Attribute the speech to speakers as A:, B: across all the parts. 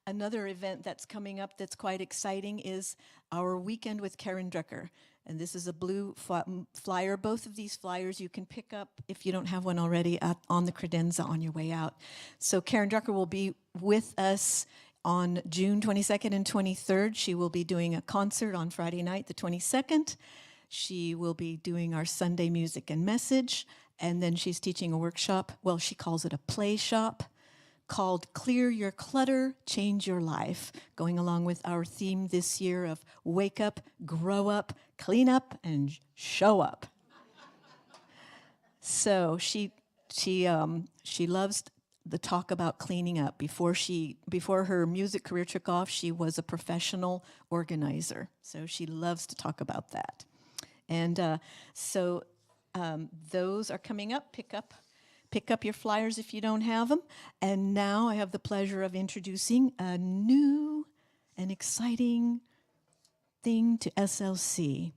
A: Another event that's coming up that's quite exciting is our Weekend with Karen Drucker. And this is a blue flyer. Both of these flyers you can pick up if you don't have one already on the credenza on your way out. So Karen Drucker will be with us on June 22nd and 23rd. She will be doing a concert on Friday night, the 22nd. She will be doing our Sunday music and message. And then she's teaching a workshop. Well, she calls it a play shop, called Clear Your Clutter, Change Your Life, going along with our theme this year of wake up, grow up, clean up, and show up. So she loves the talk about cleaning up. Before her music career took off, she was a professional organizer. So she loves to talk about that. And those are coming up. Pick up your flyers if you don't have them. And now I have the pleasure of introducing a new and exciting thing to SLC.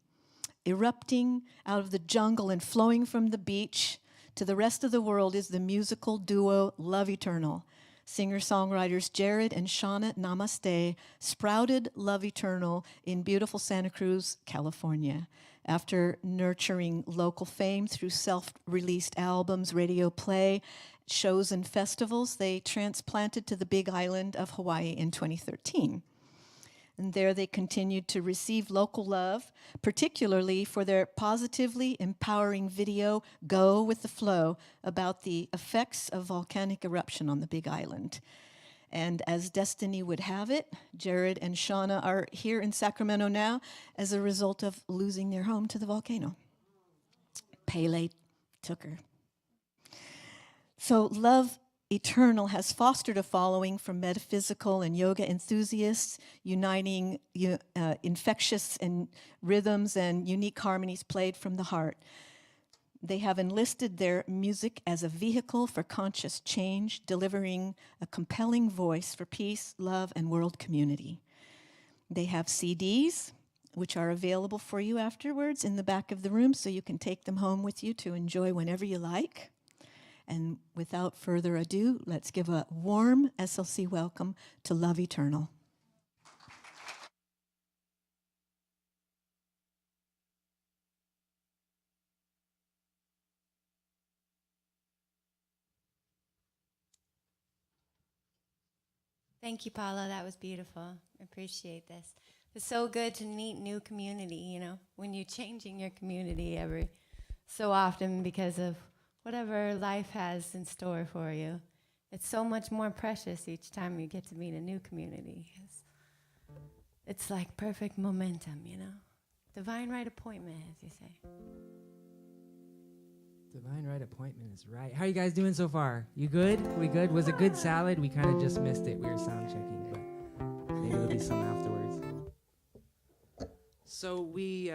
A: Erupting out of the jungle and flowing from the beach to the rest of the world is the musical duo Love Eternal. Singer-songwriters Jared and Shauna Namaste sprouted Love Eternal in beautiful Santa Cruz, California. After nurturing local fame through self-released albums, radio play, shows, and festivals, they transplanted to the Big Island of Hawaii in 2013. And there they continued to receive local love, particularly for their positively empowering video, Go With the Flow, about the effects of volcanic eruption on the Big Island. And as destiny would have it, Jared and Shauna are here in Sacramento now as a result of losing their home to the volcano. Pele took her. So Love Eternal has fostered a following from metaphysical and yoga enthusiasts, uniting infectious and rhythms and unique harmonies played from the heart. They have enlisted their music as a vehicle for conscious change, delivering a compelling voice for peace, love, and world community. They have CDs, which are available for you afterwards in the back of the room, so you can take them home with you to enjoy whenever you like. And without further ado, let's give a warm SLC welcome to Love Eternal.
B: Thank you, Paula. That was beautiful. I appreciate this. It's so good to meet new community, you know, when you're changing your community every so often because of whatever life has in store for you. It's so much more precious each time you get to meet a new community. It's like perfect momentum, you know. Divine right appointment, as you say.
C: Divine right appointment is right. How are you guys doing so far? You good? We good? Was it good salad? We kind of just missed it. We were sound checking, but maybe there'll be some afterwards. So we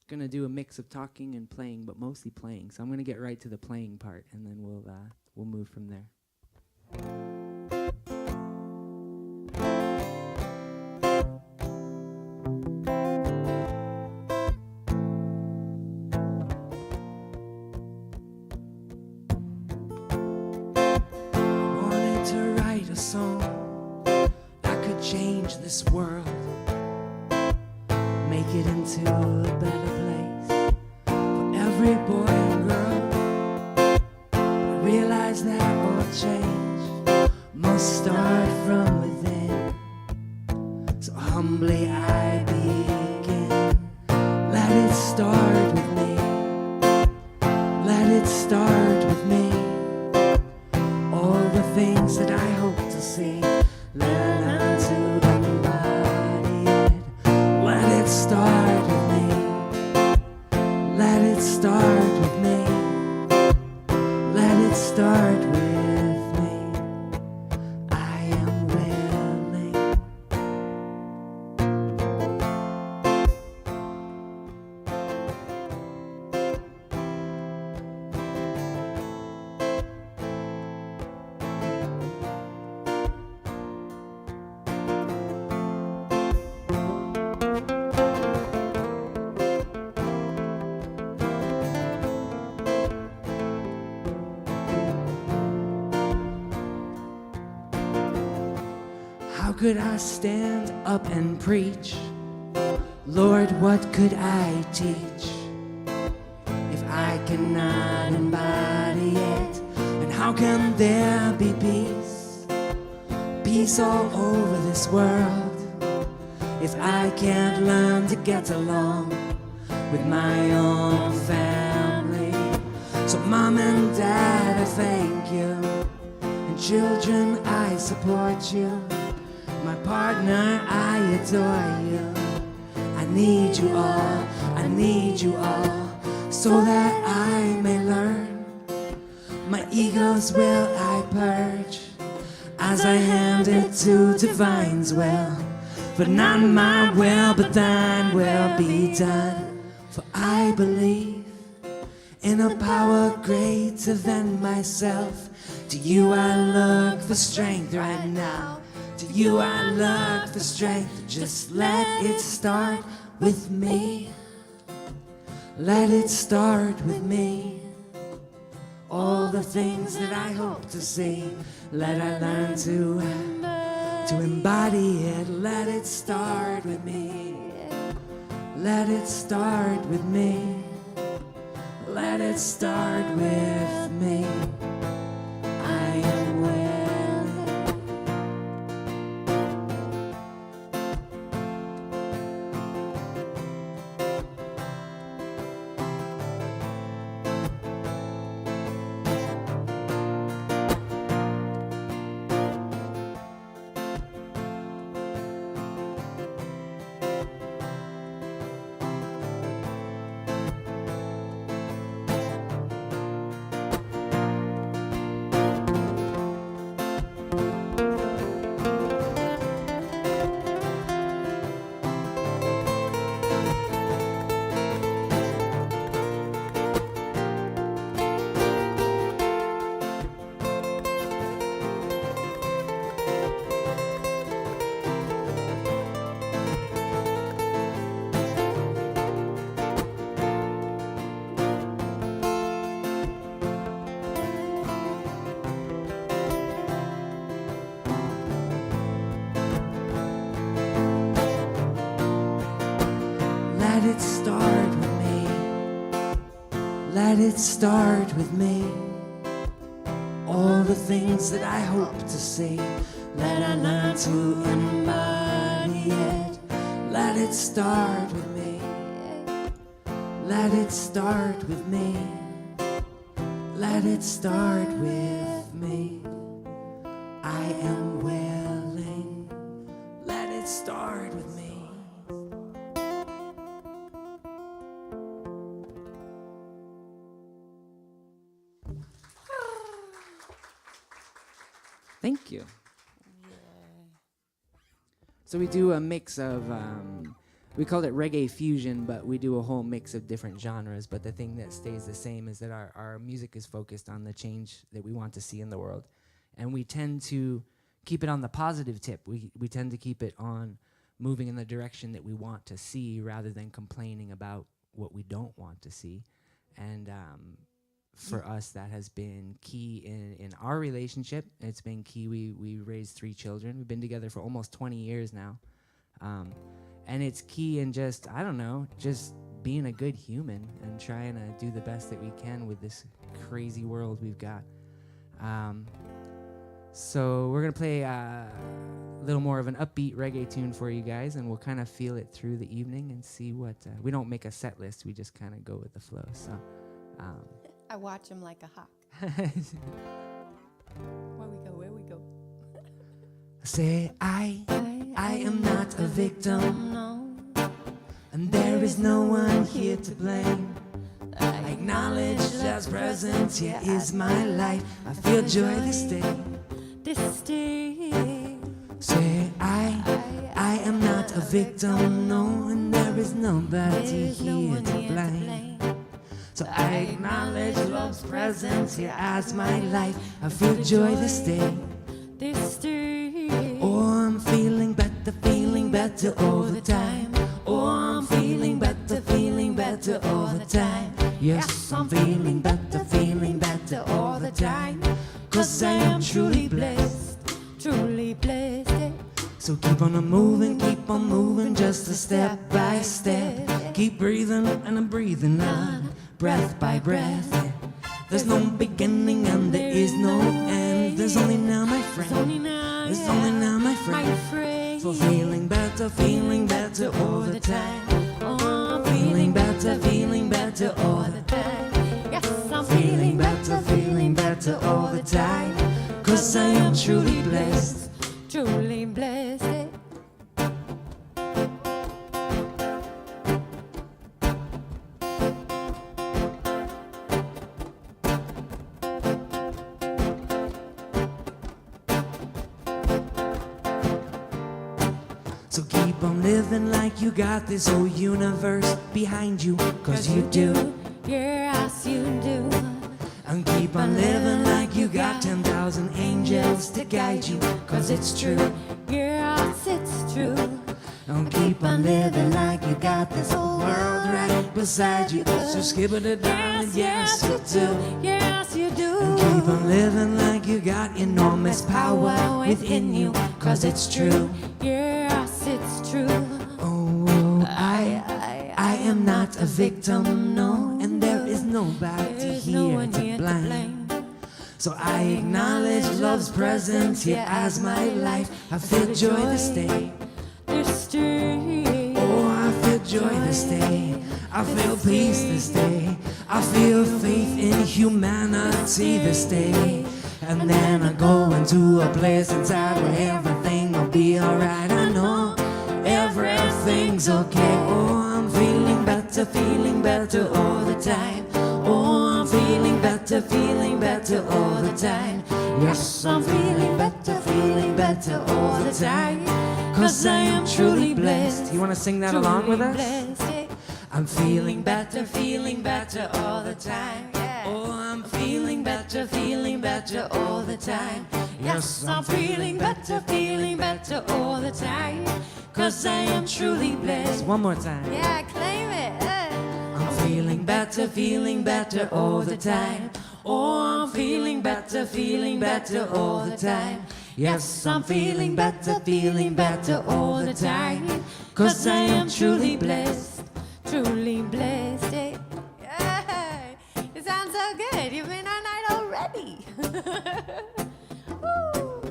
C: gonna do a mix of talking and playing, but mostly playing. So I'm gonna get right to the playing part, and then we'll move from there. This world, make it into a better place for every boy and girl. I realize that all change must start from within. So humbly I begin. Let it start with me. Let it start with me. All the things that I hope to see. Learn to embody it. Let it start with me. Let it start with me. Let it start with me. I am where could I stand up and preach? Lord, what could I teach if I cannot embody it? And how can there be peace, peace all over this world, if I can't learn to get along with my own family? So Mom and Dad, I thank you, and children, I support you. My partner, I adore you. I need you all, I need you all, so that I may learn. My egos will I purge, as I hand it to divine's will. For not my will, but thine will be done. For I believe in a power greater than myself. To you I look for strength right now. To you I look for strength. Just let it start with me. Let it start with me. All the things that I hope to see, let I learn to embody it. Let it start with me. Let it start with me. Let it start with me. I am willing. Let it start with me. Let it start with me. All the things that I hope to see, let I learn to embody it. Let it start with me. Let it start with me. Let it start with me. I am willing. Let it start with me. Thank you. So we do a mix of, we called it reggae fusion, but we do a whole mix of different genres. But the thing that stays the same is that our music is focused on the change that we want to see in the world. And we tend to keep it on the positive tip. We tend to keep it on moving in the direction that we want to see rather than complaining about what we don't want to see. And for us, that has been key in our relationship. It's been key. We raised 3 children. We've been together for almost 20 years now. And it's key in just, I don't know, just being a good human and trying to do the best that we can with this crazy world we've got. So we're going to play a little more of an upbeat reggae tune for you guys, and we'll kind of feel it through the evening and see what... we don't make a set list. We just kind of go with the flow. So...
B: I watch him like a hawk. Where we go?
C: Say I am not a victim,
B: No.
C: and there is no one here to blame. I acknowledge God's presence, here is my life. I feel joy this day.
B: This day.
C: Say I am not a victim, no, and there is nobody here to blame. So I acknowledge love's presence here as my life. I feel joy this day.
B: This day.
C: Oh, I'm feeling better all the time. Oh, I'm feeling better all the time. Yes, I'm feeling better all the time. 'Cause I am truly blessed.
B: Truly blessed.
C: So Keep on moving, just a step by step. Keep breathing and I'm breathing out, breath by breath. There's no beginning and there is no end. There's only now, my friend. There's only now, my friend. So feeling better all the time.
B: Oh,
C: Feeling better all the time.
B: Yes, I'm
C: Feeling better all the time. 'Cause I am truly blessed.
B: truly blessed.
C: So keep on living like you got this whole universe behind you, 'cause you do.
B: Yes, you do.
C: And keep on living like you got 10,000 angels to guide you, 'cause it's true.
B: Yes, it's true.
C: And keep on living like you got this whole world right beside you. So skip it down and yes you do.
B: Yes, you do.
C: And keep on living like you got enormous power within you, 'cause it's true.
B: Yes, it's true.
C: Oh, I am not a victim, no, and there is nobody
B: There's no
C: here
B: one
C: to
B: here to
C: blame.
B: blame.
C: So I acknowledge love's presence here as my life. I feel joy this day.
B: This day.
C: Oh, I feel joy this day. I feel peace this day. I feel faith in humanity this day. And then I go into a place inside where everything will be alright. I know everything's okay. Oh, I'm feeling better all the time. Oh, I'm feeling better all the time. Yes, I'm feeling better all the time. 'Cause I am truly blessed. You want to sing that along with us? I'm feeling better all the time. Oh, I'm feeling better all the time. Yes, I'm feeling better all the time. 'Cause I am truly blessed. One more time.
B: Yeah, claim it.
C: I'm feeling better all the time. Oh, I'm feeling better all the time. Yes, I'm feeling better all the time. 'Cause I am truly blessed.
B: Truly blessed. Yeah. It sounds so good. You've been all night already. Woo.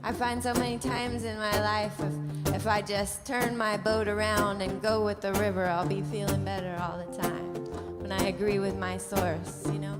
B: I find so many times in my life if I just turn my boat around and go with the river, I'll be feeling better all the time. When I agree with my source, you know?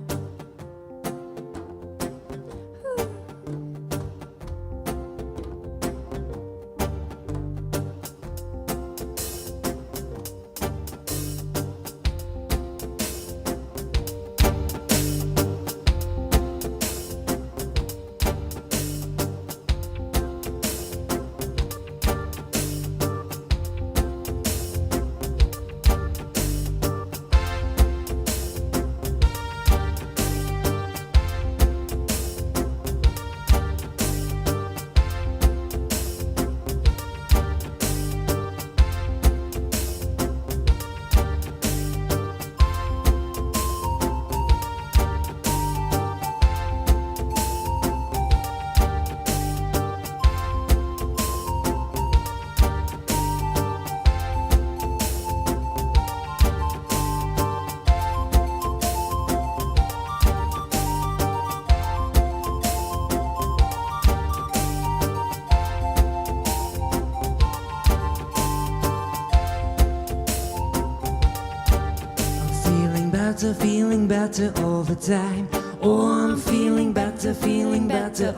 C: Feeling better all the time. Oh, I'm feeling better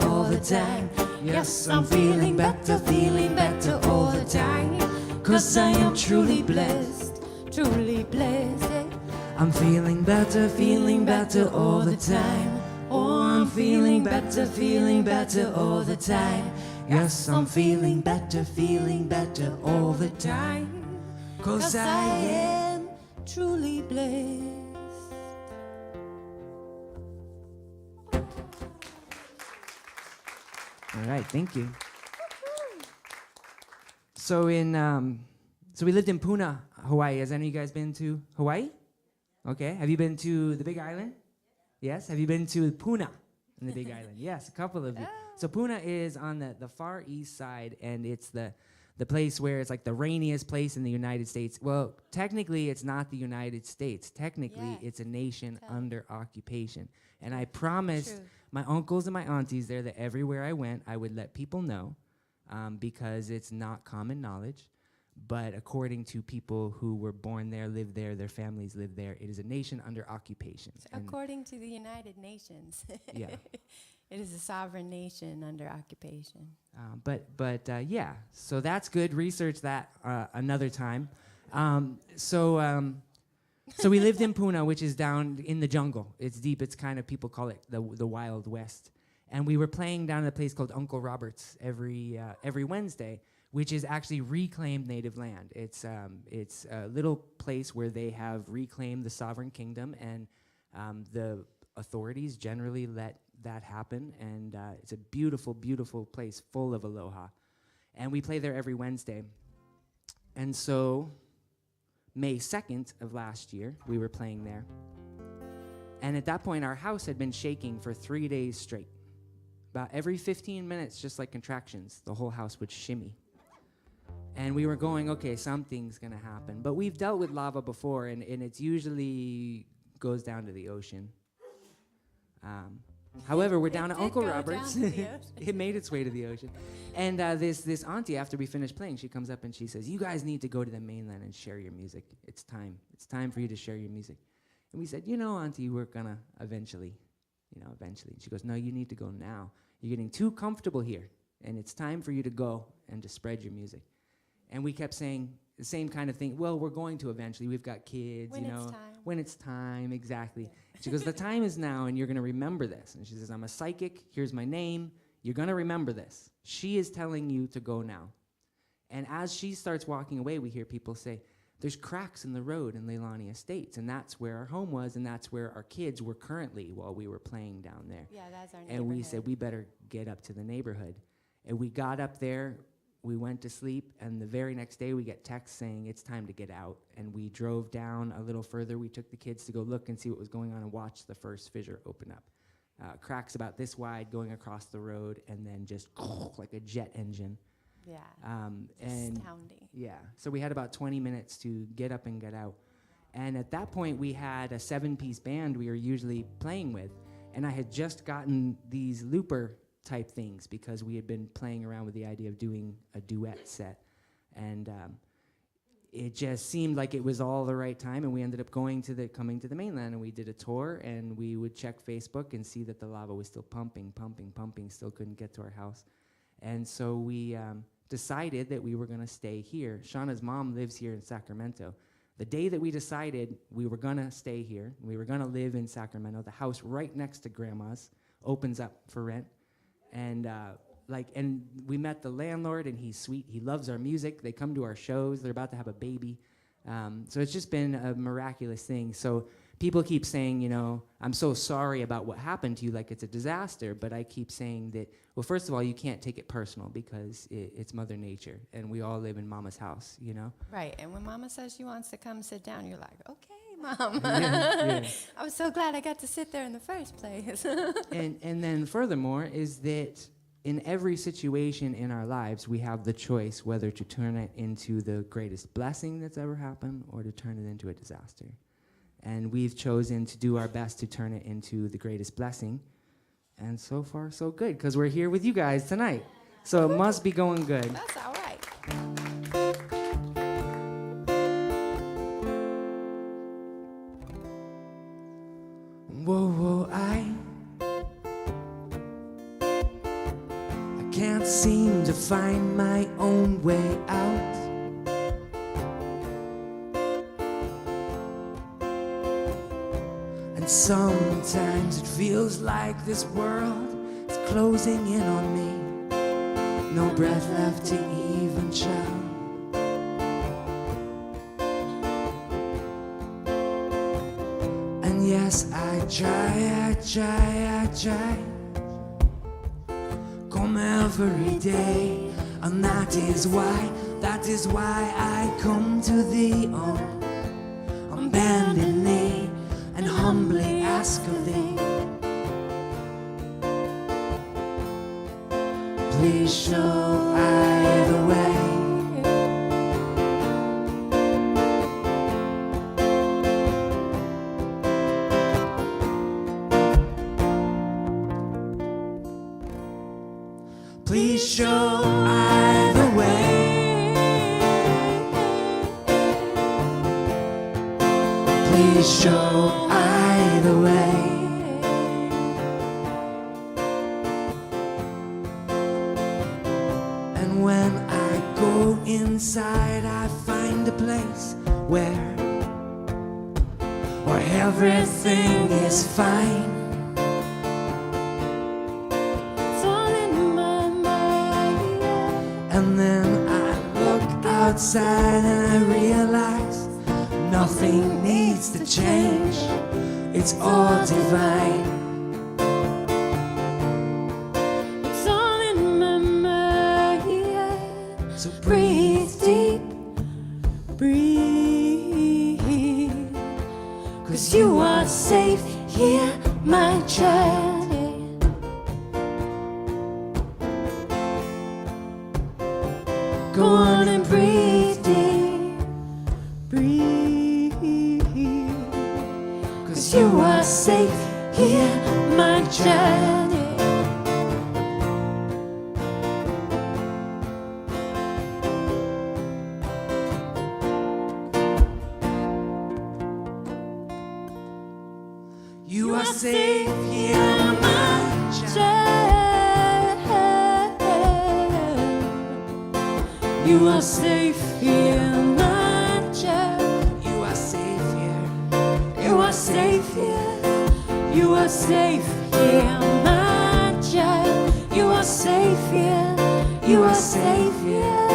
C: all the time. Yes, I'm feeling better all the time. 'Cause I am truly blessed.
B: Truly blessed.
C: I'm feeling better all the time. Oh, I'm feeling better all the time. Yes, I'm feeling better all the time. 'Cause I am
B: truly blessed.
C: All right, thank you. So we lived in Puna, Hawaii. Has any of you guys been to Hawaii? Okay. Have you been to the Big Island? Yes. Have you been to Puna?
D: in the Big Island. Yes, a couple of you. So Puna is on the far east side, and it's the place where it's like the rainiest place in the United States. Well, technically, it's not the United States. Technically, it's a nation under occupation. And I promised my uncles and my aunties there that everywhere I went, I would let people know, because it's not common knowledge. But according to people who were born there, lived there, their families live there, it is a nation under occupation.
B: So according to the United Nations,
D: yeah.
B: it is a sovereign nation under occupation.
D: Yeah, so that's good. Research that another time. So we lived in Puna, which is down in the jungle. It's deep. It's kind of, people call it the Wild West. And we were playing down at a place called Uncle Robert's every Wednesday, which is actually reclaimed native land. It's a little place where they have reclaimed the sovereign kingdom, and the authorities generally let that happen. And it's a beautiful, beautiful place full of aloha. And we play there every Wednesday. And so May 2nd of last year, we were playing there. And at that point, our house had been shaking for 3 days straight. About every 15 minutes, just like contractions, the whole house would shimmy. And we were going, okay, something's going to happen. But we've dealt with lava before, and it's usually goes down to the ocean. However, we're down at Uncle Robert's. It made its way to the ocean. And this auntie, after we finished playing, she comes up and she says, you guys need to go to the mainland and share your music. It's time. It's time for you to share your music. And we said, auntie, we're going to eventually. And she goes, no, you need to go now. You're getting too comfortable here, and it's time for you to go and to spread your music. And we kept saying the same kind of thing. Well, we're going to eventually. We've got kids,
B: When it's time.
D: When it's time, exactly. Yeah. She goes, the time is now, and you're going to remember this. And she says, I'm a psychic. Here's my name. You're going to remember this. She is telling you to go now. And as she starts walking away, we hear people say, there's cracks in the road in Leilani Estates, and that's where our home was, and that's where our kids were currently while we were playing down there.
B: Yeah, that's our neighborhood.
D: And we said, we better get up to the neighborhood. And we got up there, we went to sleep, and the very next day we get texts saying it's time to get out. And we drove down a little further. We took the kids to go look and see what was going on and watch the first fissure open up. Cracks about this wide going across the road, and then just like a jet engine.
B: Yeah,
D: and
B: astounding.
D: Yeah, so we had about 20 minutes to get up and get out. And at that point, we had a 7-piece band we were usually playing with. And I had just gotten these looper type things because we had been playing around with the idea of doing a duet set. And it just seemed like it was all the right time, and we ended up coming to the mainland, and we did a tour, and we would check Facebook and see that the lava was still pumping, still couldn't get to our house. And so we decided that we were going to stay here. Shauna's mom lives here in Sacramento. The day that we decided we were going to stay here, we were going to live in Sacramento, the house right next to Grandma's opens up for rent. And and we met the landlord, and he's sweet. He loves our music. They come to our shows. They're about to have a baby. So it's just been a miraculous thing. So people keep saying, I'm so sorry about what happened to you, like it's a disaster. But I keep saying that, well, first of all, you can't take it personal because it's Mother Nature, and we all live in Mama's house,
B: Right, and when Mama says she wants to come sit down, you're like, okay, Mom.
D: Yeah.
B: I'm so glad I got to sit there in the first place.
D: And then furthermore is that in every situation in our lives, we have the choice whether to turn it into the greatest blessing that's ever happened or to turn it into a disaster. And we've chosen to do our best to turn it into the greatest blessing. And so far, so good, because we're here with you guys tonight. So it must be going good.
B: That's all right.
C: Whoa, I can't seem to find my own way out. And sometimes it feels like this world is closing in on me. No breath left to even shout. And yes, I try come every day. And that is why I come to thee on bended knee and humbly ask of thee Please show I the way. Please show I the way. Please show I the way. And when I go inside, I find a place where everything is fine. And then I look outside and I realize nothing needs to change. It's all divine. It's all in my mind. So breathe deep, breathe. 'Cause you are safe here, my child. Go on and breathe deep, breathe. 'Cause you are safe here, my child. You are safe here, my child. You are safe here, my child. You are safe here. You are safe here. You are safe here, my child. You are safe here. You are safe here.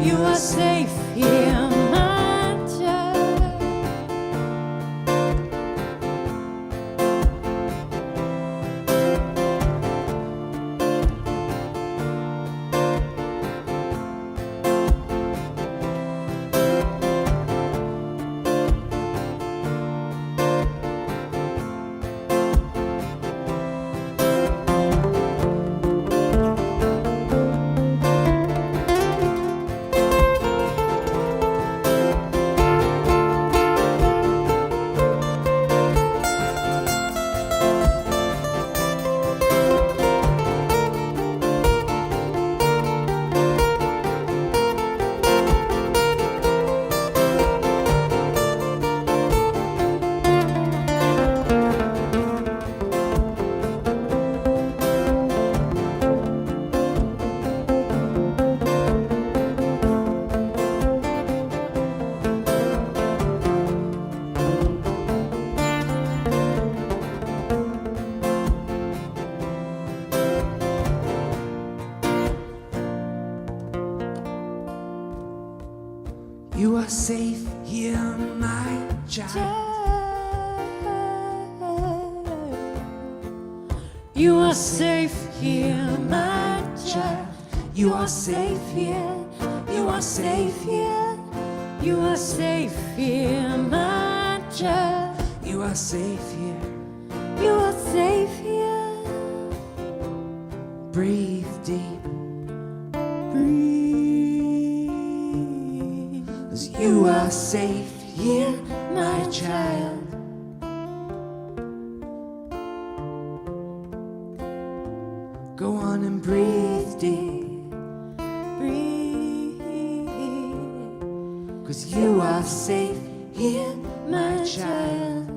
C: You are safe here, my child. You are safe here, my child. You are safe here, my child. You are safe here. You are safe here. You are safe here, my child. You are safe here. You are safe here. Breathe deep. Breathe. 'Cause you are safe here, my child. Go on and breathe deep. Breathe. 'Cause you are safe here, my child.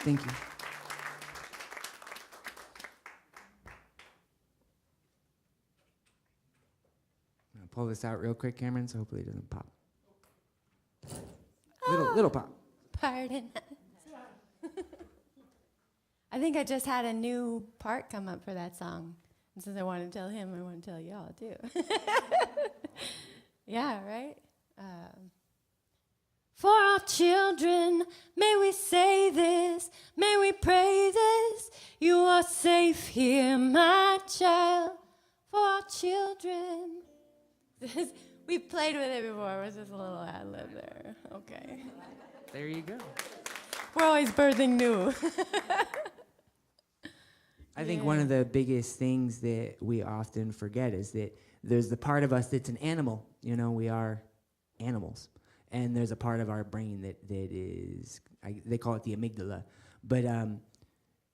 D: Thank you. I'm gonna pull this out real quick, Cameron, so hopefully it doesn't pop. Little pop.
B: Pardon. I think I just had a new part come up for that song. And since I want to tell him, I want to tell y'all too. Yeah, right? For our children, may we say this, may we pray this. You are safe here, my child. for our children. We've played with it before. It was just a little ad-lib there. Okay.
D: There you go.
B: We're always birthing new.
D: I think one of the biggest things that we often forget is that there's the part of us that's an animal. You know, we are animals. And there's a part of our brain that is, they call it the amygdala. But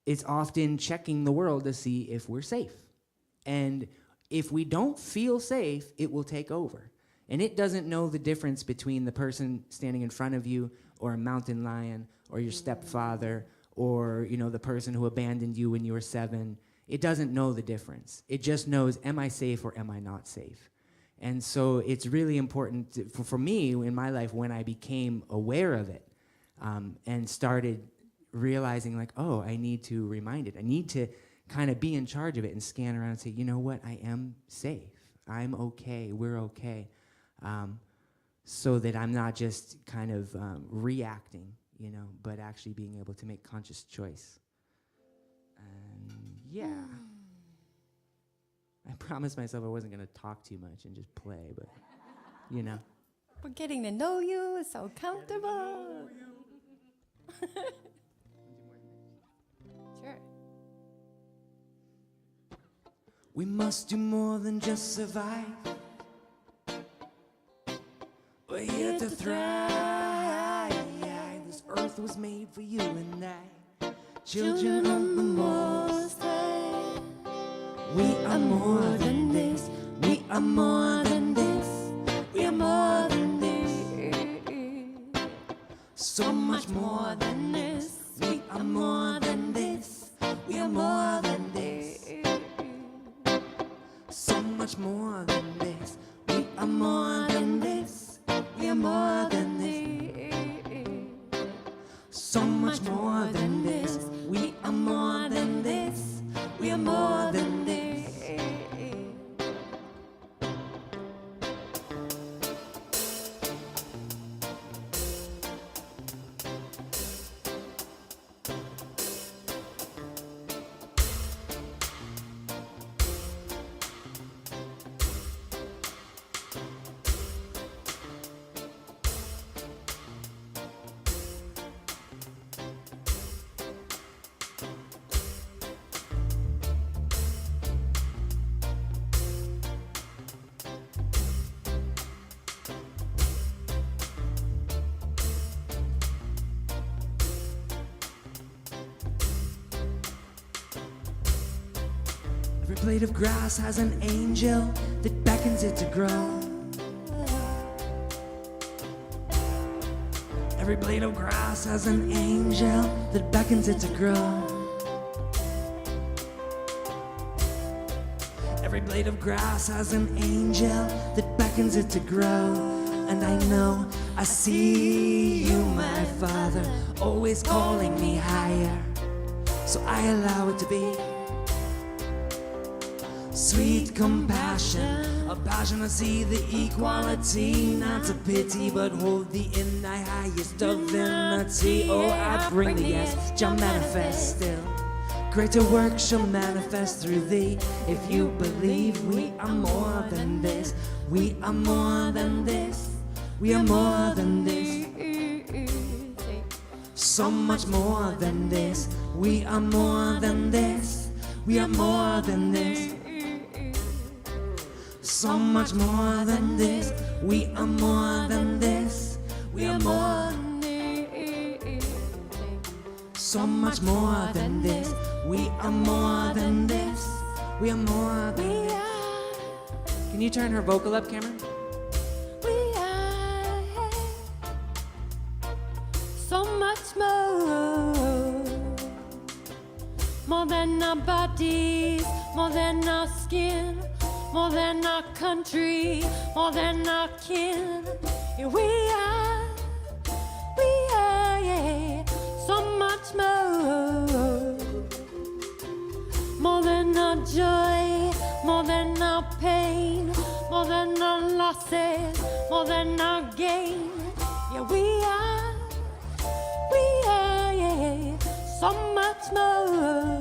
D: it's often checking the world to see if we're safe. And if we don't feel safe, it will take over. And it doesn't know the difference between the person standing in front of you or a mountain lion or your stepfather or, you know, the person who abandoned you when you were 7. It doesn't know the difference. It just knows, am I safe or am I not safe? And so it's really important for me in my life when I became aware of it and started realizing like, oh, I need to remind it. I need to kind of be in charge of it and scan around and say, you know what, I am safe. I'm okay. We're okay. So that I'm not just kind of reacting, you know, but actually being able to make conscious choice. And yeah. I promised myself I wasn't going to talk too much and just play, but, you know.
B: We're getting to know you. It's so comfortable. Sure.
C: We must do more than just survive. We're here to thrive. This earth was made for you and I, children of the Most High. We are more than this. We are more than this. We are more than this. So much more than this. We are more than this. We are more than this. So much more than this. We are more than this. We are more than this. So much more than this. We are more than this. We are more than this. Every blade of grass has an angel that beckons it to grow. Every blade of grass has an angel that beckons it to grow. Every blade of grass has an angel that beckons it to grow. And I know I see you, my Father, always calling me higher. So I allow it to be. Sweet compassion, a passion to see the equality, not to pity, but hold thee in thy highest divinity. Oh, I bring thee, yes, shall manifest still. Greater work shall manifest through thee. If you believe we are more than this, we are more than this, we are more than this. So much more than this, we are more than this, we are more than this. So much more than this, we are more than this, we are more than this. So much more than this, we are more than this, we are more than this.
D: Can you turn her vocal up, Cameron?
B: We are so much more than our bodies, more than our skin, more than our country, more than our kin. Yeah, we are, yeah, so much more than our joy, more than our pain, more than our losses, more than our gain. Yeah, we are, yeah, so much more.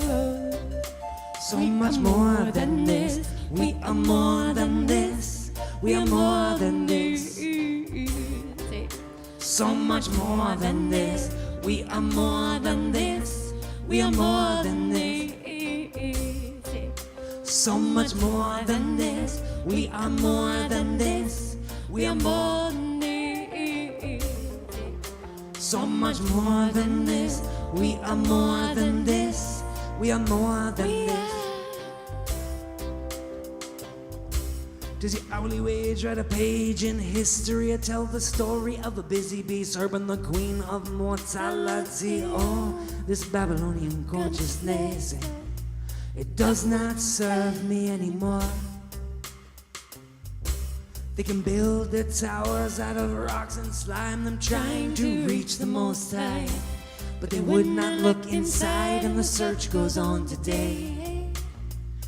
C: So much more than this, We are more than this. We are more than this. So much more than this. We are more than this. We are more than this. So much more than this. We are more than this. We are more than this. So much more than this. We are more than this. We are more than this. Does your hourly wage write a page in history or tell the story of a busy bee serving the queen of mortality? Oh, this Babylonian consciousness, it does not serve me anymore. They can build their towers out of rocks and slime them, trying to reach the Most High, but they would not look inside, and the search goes on today.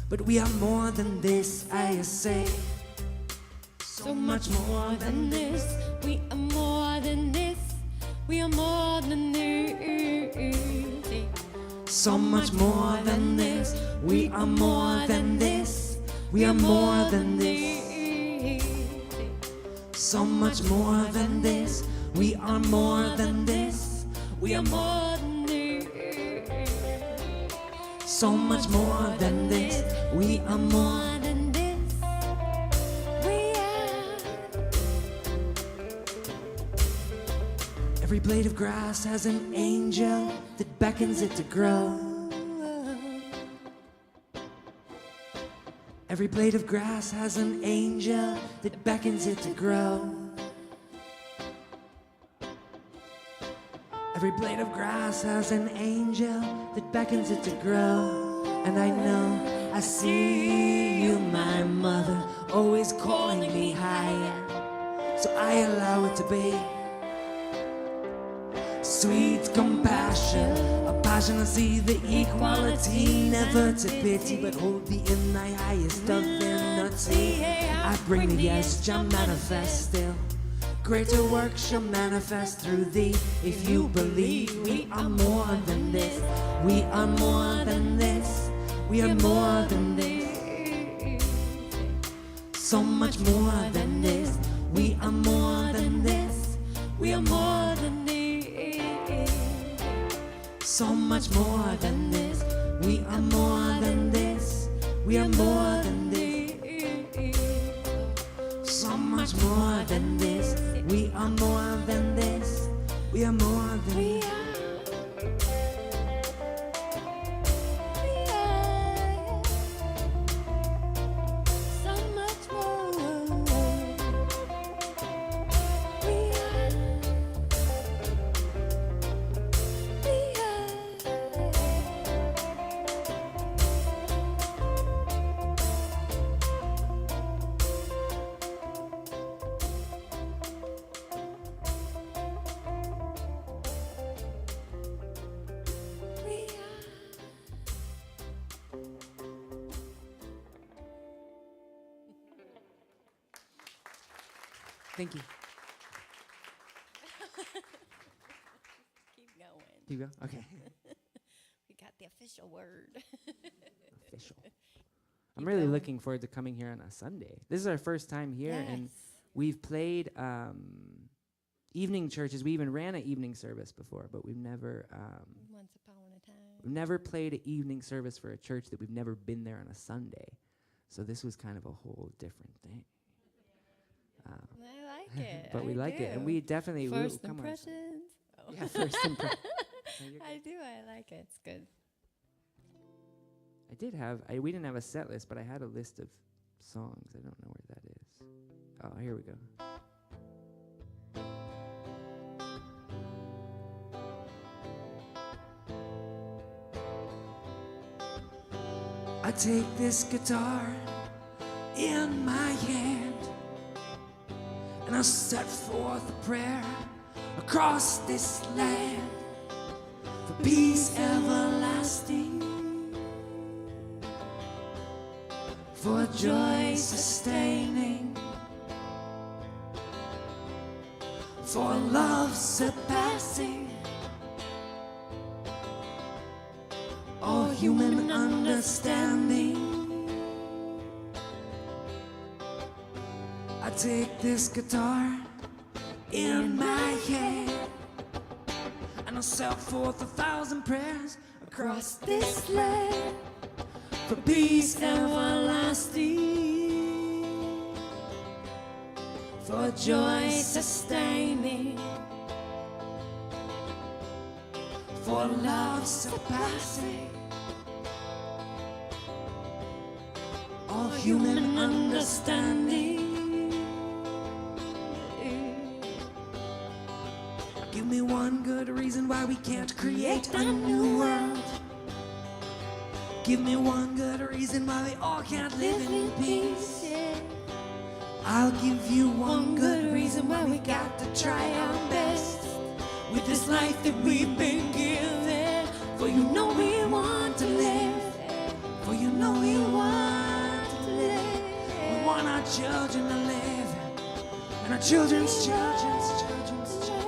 C: But we are more than this, I say. So much more than this.
B: We are more than this. We are more than this.
C: So much more than this. We are more than this. We are more than this. So much more than this. We are more than this. We are more than this. So much more than this. We are more than this. Every blade of grass has an angel that beckons it to grow. Every blade of grass has an angel that beckons it to grow. Every blade of grass has an angel that beckons it to grow. And I know I see you, my mother, always calling me higher. So I allow it to be. Sweet compassion, a passion to see the equality, never to pity, but hold thee in thy highest divinity. I bring the yes, shall manifest still. Greater work shall manifest through thee. If you believe, we are more than this. We are more than this. We are more than this. So much more than this. We are more than this. We are more than this. So much more than this. We are more than this. We are more than this. So much more than this. We are more than this. We are more than this.
D: Thank you.
B: Keep going.
D: You go? Okay.
B: We got the official word.
D: Official. I'm really looking forward to coming here on a Sunday. This is our first time here, and we've played evening churches. We even ran an evening service before, but we've never
B: Once upon a time.
D: we've never played an evening service for a church that we've never been there on a Sunday. So this was kind of a whole different thing.
B: I like it.
D: But we like it, and we definitely
B: First
D: will come on.
B: impressions. Oh.
D: Yeah, first impressions.
B: I do. I like it. It's good.
D: I did have, we didn't have a set list, but I had a list of songs. I don't know where that is. Oh, here we go.
C: I take this guitar in my hand, and I set forth a prayer across this land for peace everlasting, for joy sustaining, for love surpassing all human understanding. take this guitar in my hand, and I'll set forth 1,000 prayers across this land for peace everlasting, for joy sustaining, for love surpassing all human understanding. Give me one good reason why we can't create a new world. Give me one good reason why we all can't live in peace. I'll give you one good reason why we got to try our best with this life that we've been given. For you know we want to live. For you know we want to live. We want our children to live, and our children's children's children's children.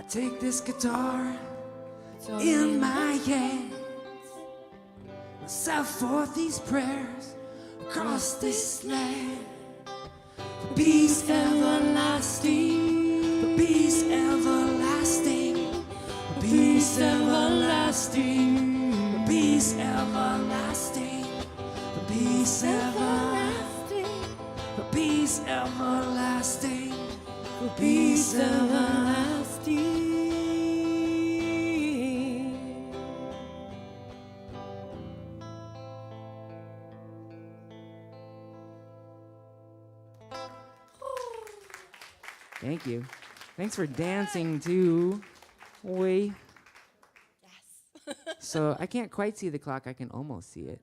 C: Take this guitar in my hands, set forth these prayers across this land. For peace everlasting, for peace everlasting, for peace. everlasting, the peace everlasting, the peace everlasting, the peace everlasting, the peace everlasting.
D: Thank you. Thanks for dancing too. Oi.
B: Yes.
D: So I can't quite see the clock. I can almost see it.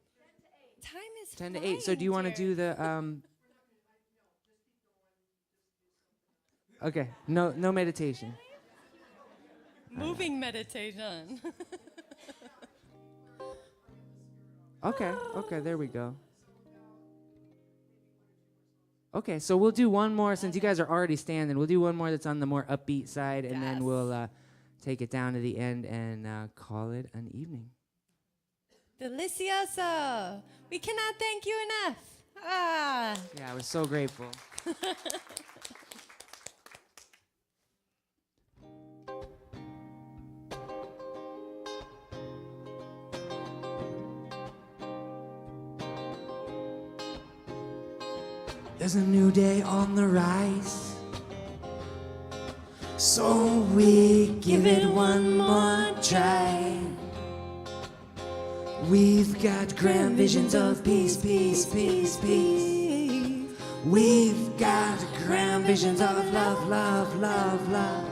B: Time is
D: 10 to 8. So do you want to do the Okay. No meditation.
B: moving meditation?
D: Okay, there we go. Okay, so we'll do one more since you guys are already standing. We'll do one more that's on the more upbeat side, and then we'll take it down to the end and call it an evening.
B: Delicioso. We cannot thank you enough. Ah.
D: Yeah, we're so grateful.
C: There's a new day on the rise, so we give it one more try. We've got grand visions of peace, peace, peace, peace. We've got grand visions of love, love, love, love.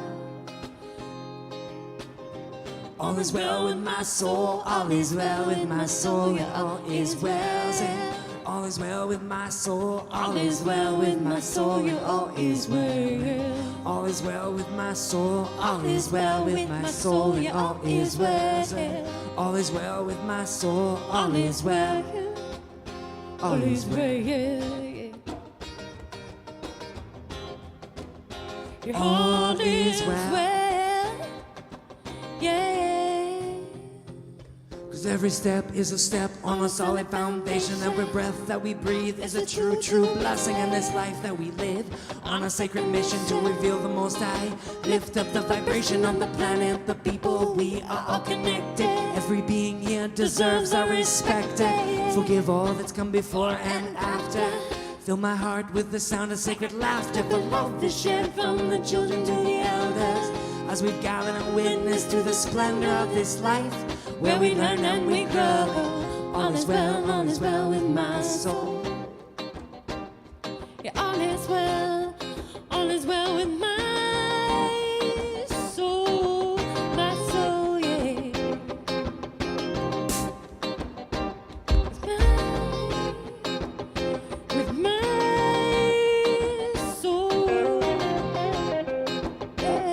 C: All is well with my soul, all is well with my soul, yeah, all is well, yeah. All is well with my soul, all is well with my soul, yeah, all is well. All is well with my soul, all is well with my soul, yeah, all is well. All is well with my soul, all is well. All is well. All is well. Yeah. 'Cause every step is a step on a solid foundation. Every breath that we breathe is a true, true blessing. In this life that we live on a sacred mission to reveal the Most High, lift up the vibration on the planet, the people, we are all connected. Every being here deserves our respect. Forgive all that's come before and after. Fill my heart with the sound of sacred laughter. For love is shared from the children to the elders, as we gather and witness to the splendor of this life, where we learn and we grow. All is well with my soul. Yeah, all is well with my soul, yeah. With my soul, yeah.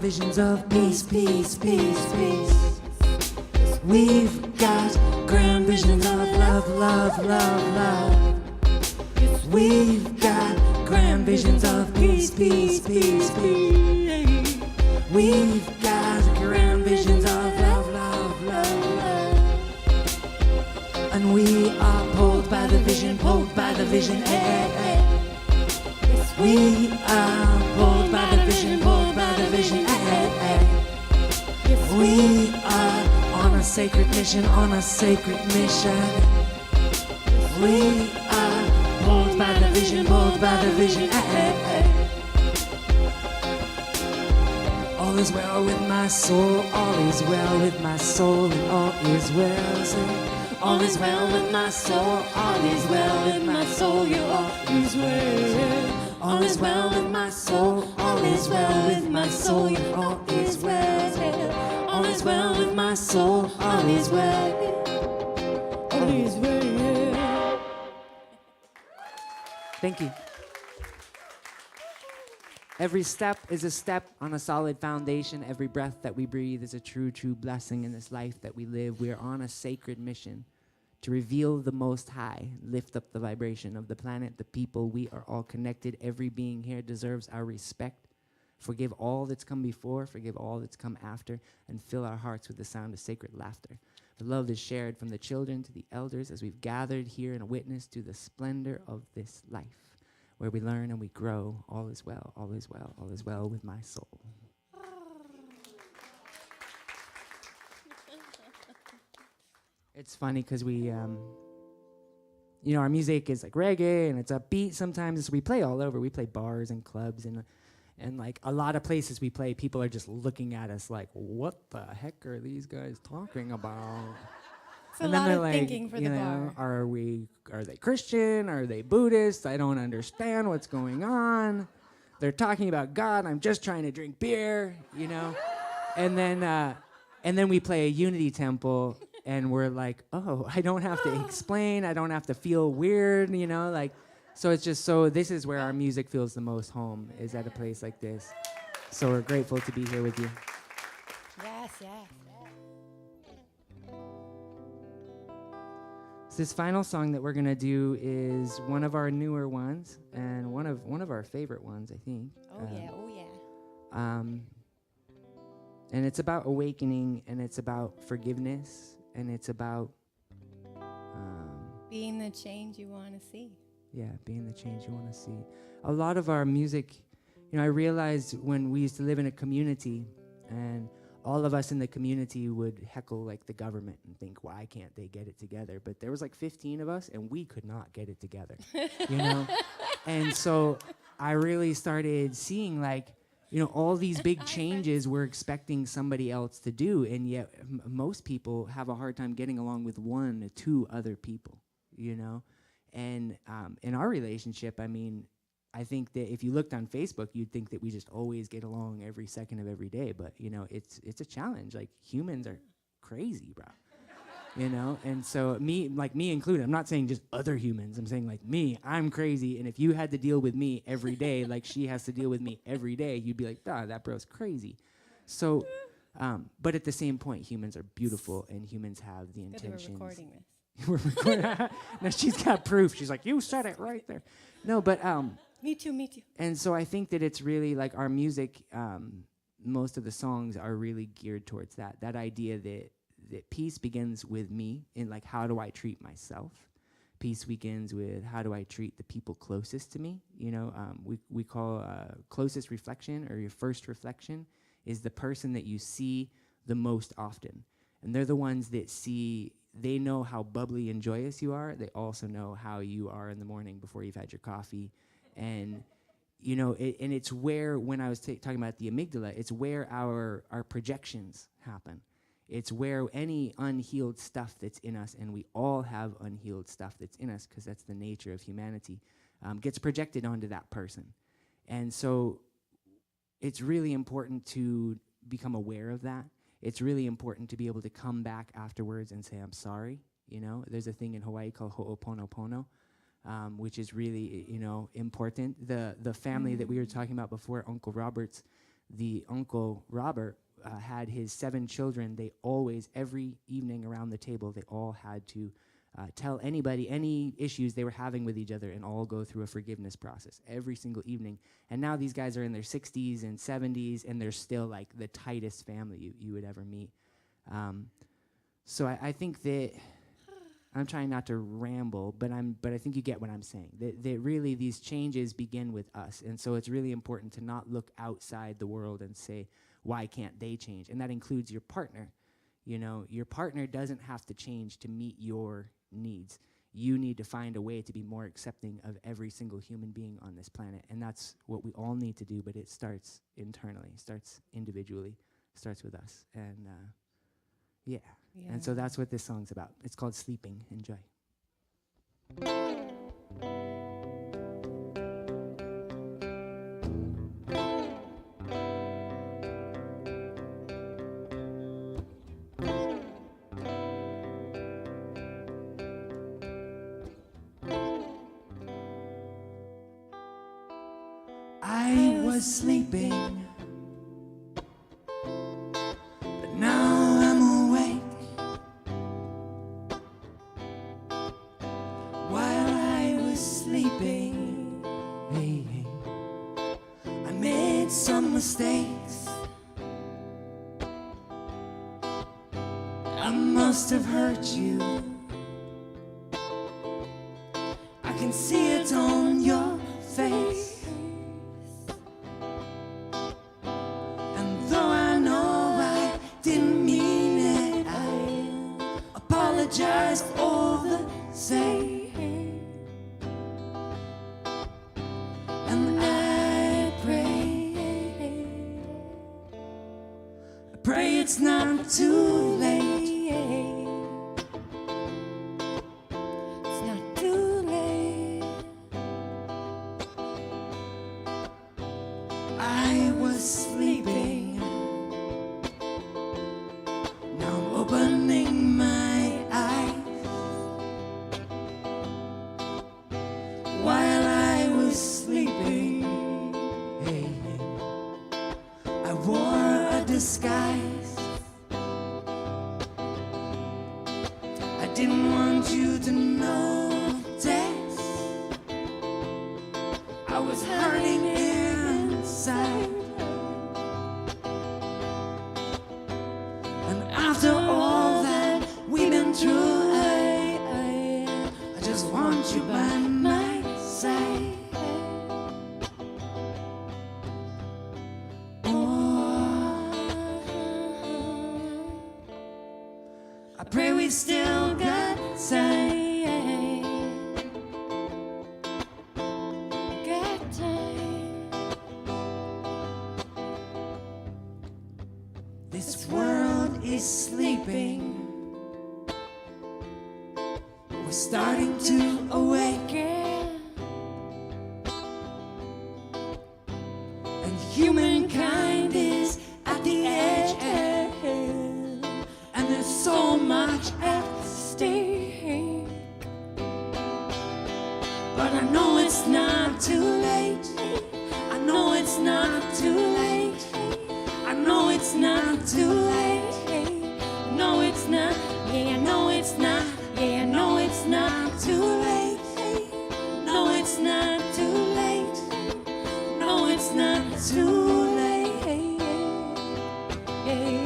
C: visions of peace, peace, peace, peace. We've got grand visions of love, love, love, love. We've got grand visions of peace, peace, peace, peace. We've got grand visions of love, love, love, love. And we are pulled by the vision, pulled by the vision, eh, eh, eh. We are pulled by the vision, pulled by the vision, eh, eh, eh. We are on a sacred mission, on a sacred mission. We are pulled by the vision, pulled by the vision, eh, eh, eh. All is well with my soul, all is well with my soul, and all is well. Say, all is well with my soul, all is well with my soul, you all is well. All is well with my soul, all is well with my soul, you all is well. All is well with my soul, all is well. All is well.
D: Thank you. Every step is a step on a solid foundation. Every breath that we breathe is a true, true blessing in this life that we live. We are on a sacred mission to reveal the Most High, lift up the vibration of the planet, the people. We are all connected. Every being here deserves our respect. Forgive all that's come before, forgive all that's come after, and fill our hearts with the sound of sacred laughter. The love is shared from the children to the elders as we've gathered here and witnessed to the splendor of this life, where we learn and we grow. All is well, all is well, all is well with my soul. It's funny because we, our music is like reggae and it's upbeat sometimes. So we play all over. We play bars and clubs and like a lot of places we play, people are just looking at us like, what the heck are these guys talking about?
B: It's a lot of thinking for the bar.
D: Are they Christian? Are they Buddhist? I don't understand what's going on. They're talking about God. I'm just trying to drink beer, And then we play a unity temple, and we're like, oh, I don't have to explain. I don't have to feel weird, So it's just this is where our music feels the most home, is at a place like this. So we're grateful to be here with you.
B: Yes, yes.
D: So this final song that we're gonna do is one of our newer ones and one of our favorite ones, I think.
B: Oh yeah.
D: And it's about awakening, and it's about forgiveness, and it's about
B: being the change you want to see.
D: Yeah, being the change you want to see. A lot of our music, I realized when we used to live in a community, and all of us in the community would heckle like the government and think, why can't they get it together? But there was like 15 of us, and we could not get it together, And so I really started seeing all these big changes we're expecting somebody else to do, and yet most people have a hard time getting along with one or two other people, And in our relationship, I think that if you looked on Facebook, you'd think that we just always get along every second of every day. But, it's a challenge. Like, humans are crazy, bro. And so me included, I'm not saying just other humans. I'm saying, me, I'm crazy. And if you had to deal with me every day, like she has to deal with me every day, you'd be like, that bro's crazy. So, but at the same point, humans are beautiful, and humans have the intentions.
B: We're recording this.
D: We're recording. No, she's got proof. She's like, you said it right there. No, but
B: Me too.
D: and so I think that it's really like our music. Most of the songs are really geared towards that idea that peace begins with me, in like, how do I treat myself? Peace begins with how do I treat the people closest to me? We call closest reflection, or your first reflection, is the person that you see the most often, and they're the ones that see. They know how bubbly and joyous you are. They also know how you are in the morning before you've had your coffee. And, and it's where, when I was talking about the amygdala, it's where our projections happen. It's where any unhealed stuff that's in us, and we all have unhealed stuff that's in us, because that's the nature of humanity, gets projected onto that person. And so it's really important to become aware of that. It's really important to be able to come back afterwards and say, I'm sorry. There's a thing in Hawaii called ho'oponopono, which is really, important. The family that we were talking about before, Uncle Robert's, the uncle Robert had his 7 children. They always, every evening around the table, they all had to tell anybody any issues they were having with each other and all go through a forgiveness process every single evening. And now these guys are in their 60s and 70s, and they're still like the tightest family you would ever meet. So I think that I'm trying not to ramble, but I think you get what I'm saying. That really these changes begin with us, and so it's really important to not look outside the world and say, why can't they change? And that includes your partner. You know, your partner doesn't have to change to meet your needs. You need to find a way to be more accepting of every single human being on this planet, and that's what we all need to do, but it starts internally, starts individually, starts with us. And yeah. And so that's what this song's about. It's called Sleeping. Enjoy.
C: I was sleeping, but now I'm awake. While I was sleeping, I made some mistakes. I must have hurt you. I can see it on your face. Apologize for all the same, and I pray it's not too late. It's not too late. I was sleeping, now I'm opening my disguise. I didn't want you to notice I was hurting inside. And after all that we've been through, I just want you by my side. I pray we still got time. Got time. This world is sleeping. We're starting to awaken. And humankind is at the edge. And there's so much at stake. But I know it's not too late. I know it's not too late. I know it's not too late. No, it's not. Yeah, I know it's not. Yeah, I know it's not too late. No, it's not too late. No, it's not too late. Yeah.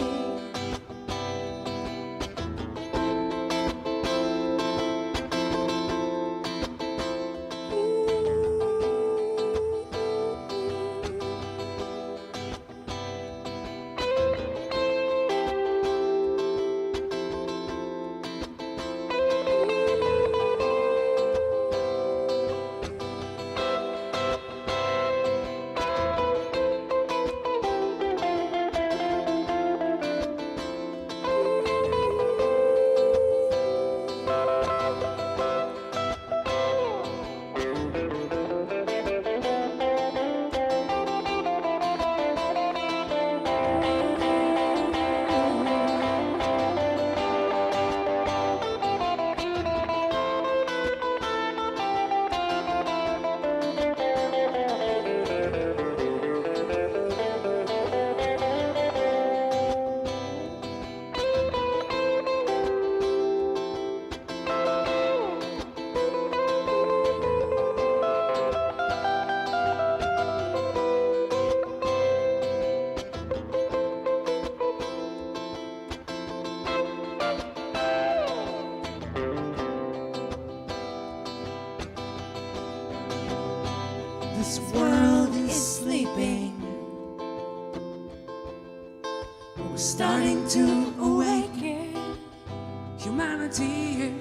C: humanity.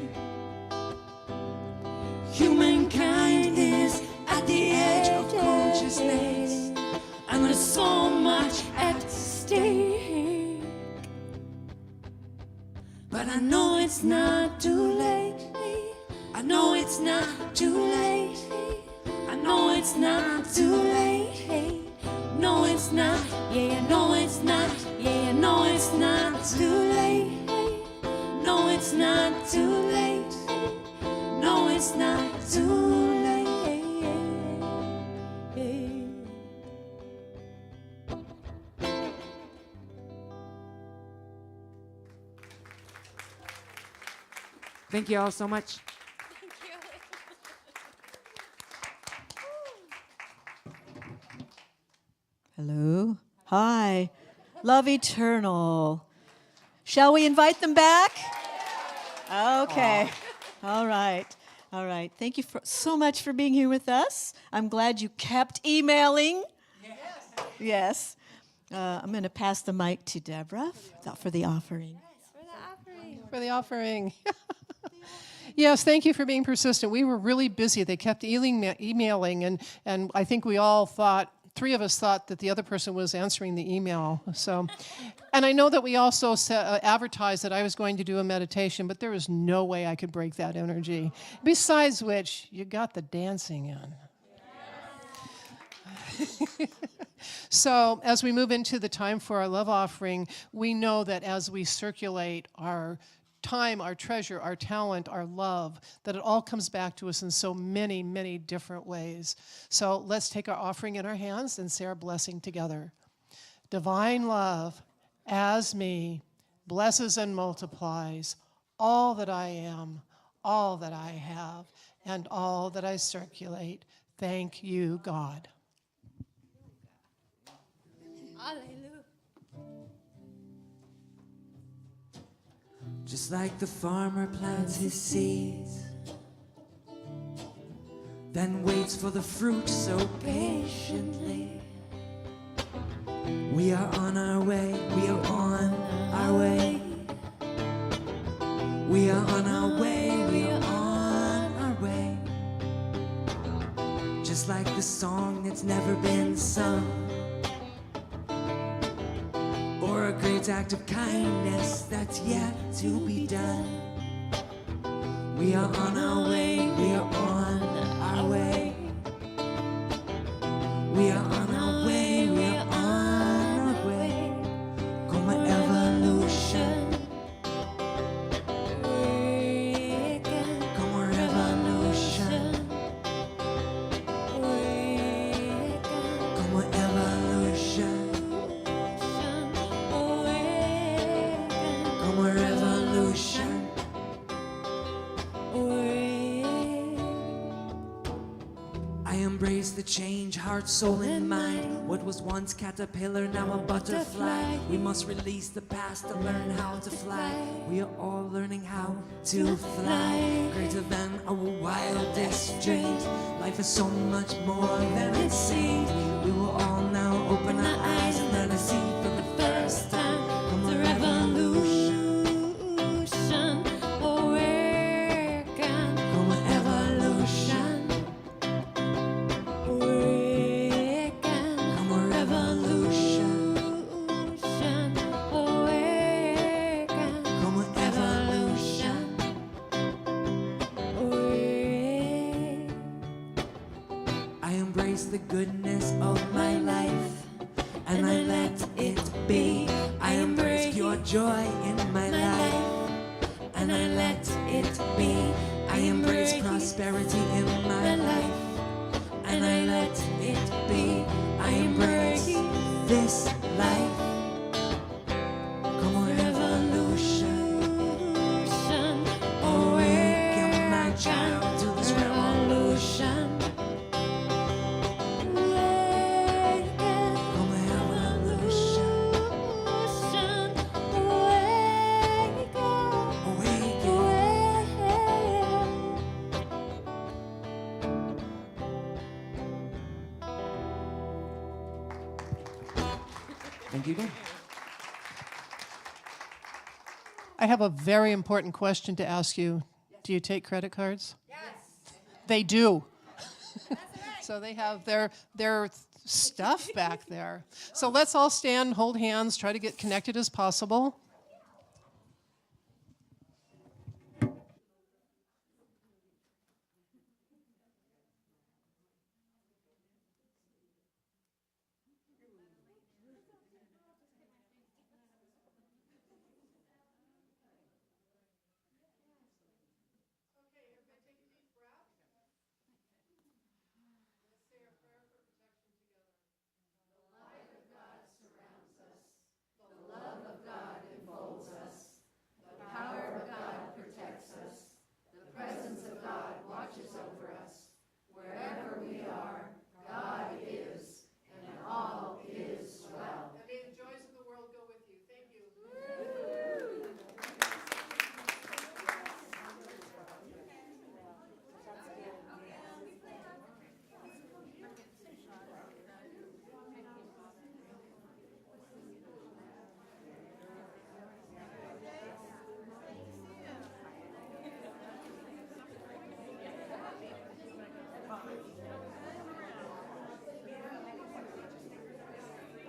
C: Humankind is at the edge of consciousness, and there's so much at stake. But I know it's not too late. I know it's not too late. I know it's not too late. No, it's not. Yeah, no, it's not. Yeah, no, it's not too late. No, it's not too late. No, it's not too late.
D: Thank you all so much.
A: Hello. Hi. Love eternal. Shall we invite them back? Okay. All right. All right. Thank you so much for being here with us. I'm glad you kept emailing. Yes. I'm going to pass the mic to Deborah for the offering.
E: For the offering. Yes, thank you for being persistent. We were really busy. They kept emailing, and I think we all thought, 3 of us thought that the other person was answering the email. So, and I know that we also advertised that I was going to do a meditation, but there was no way I could break that energy. Besides which, you got the dancing in. So as we move into the time for our love offering, we know that as we circulate our time, our treasure, our talent, our love, that it all comes back to us in so many, many different ways. So let's take our offering in our hands and say our blessing together. Divine love, as me, blesses and multiplies all that I am, all that I have, and all that I circulate. Thank you, God.
B: Hallelujah.
C: Just like the farmer plants his seeds, then waits for the fruit so patiently. We are on our way, we are on our way. We are on our way, we are on our way. Just like the song that's never been sung, or a great act of kindness that's yet to be done. We are on our way, we are on our way. We are on our way, we are on our way. Como evolution. Como revolution. Como evolution. Como revolution. I embrace the change, heart, soul, and mind. What was once caterpillar, now a butterfly. We must release the past to learn how to fly. We are all learning how to fly. Greater than our wildest dreams. Life is so much more than it seems. We will all now open our eyes and learn to see for the first time. Come the revolution. Come evolution. Come revolution. Come evolution. I embrace the goodness of my life, and I let it be. I embrace pure joy in my life, and I let it be. I embrace prosperity in my life, and I let it be. I embrace this life. Come on, revolution. Awaken my child to this revolution. Come on, revolution. Awaken.
D: Thank you again.
E: I have a very important question to ask you. Do you take credit cards? Yes. They do. So they have their stuff back there. So let's all stand, hold hands, try to get connected as possible.